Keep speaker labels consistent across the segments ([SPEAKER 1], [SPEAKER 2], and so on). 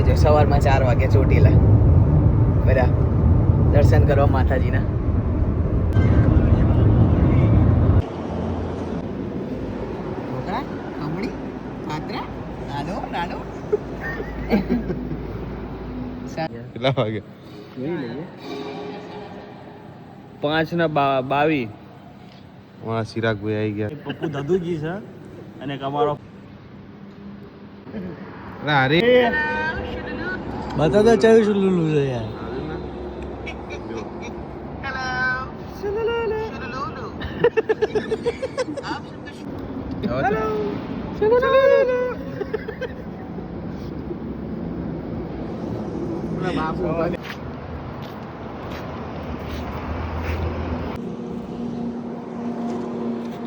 [SPEAKER 1] આવજો સવારમાં 4 વાગે ચોટીલા બધા દર્શન કરવા માતાજીના. ઢોકળા, ખમણી, પાત્રા, નાનો નાનો.
[SPEAKER 2] કેટલા વાગે?
[SPEAKER 3] 5:22.
[SPEAKER 2] હા, ચિરાગભાઈ આવી ગયા.
[SPEAKER 3] પપ્પુ દાદુજી છે અને અમારો
[SPEAKER 2] અરે
[SPEAKER 3] બતા તો ચાવી સુલુલુ છે યાર.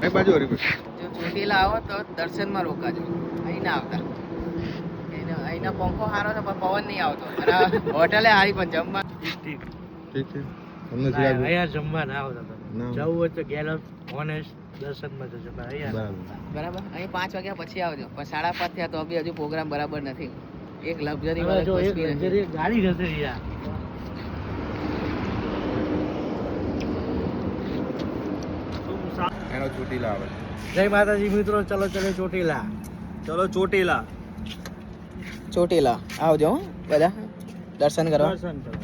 [SPEAKER 2] કઈ બાજુ હરીભાઈ?
[SPEAKER 1] જો ચોટીલા આવો તો દર્શનમાં રોકાજો, અહીં ના આવતા. અહીંનો પંખો સારો છે પણ પવન નહીં આવતો. અને હોટલે સારી પણ જમવા
[SPEAKER 2] ઠીક છે. તમને ચિરાગભાઈ
[SPEAKER 3] અહીંયા જમવા ના આવતા તમે.
[SPEAKER 2] ના.
[SPEAKER 3] જવું હોય તો ગેલર ઓનેસ્ટ દર્શનમાં જજો પણ અહીંયા
[SPEAKER 2] બરાબર.
[SPEAKER 1] બરાબર. અહીં 5 વાગ્યા પછી આવજો, પણ 5:30 થયા તો બી હજુ પ્રોગ્રામ બરાબર નથી. એક લક્ઝરી
[SPEAKER 3] હવે જો એક luxury ગાડી જશે યાર.
[SPEAKER 2] એનો ચોટીલા આવે.
[SPEAKER 3] જય માતાજી મિત્રો, ચલો ચલો ચોટીલા. ચલો ચોટીલા
[SPEAKER 1] ચોટીલા આવજો હો બધા દર્શન કરવા.
[SPEAKER 3] દર્શન કરો.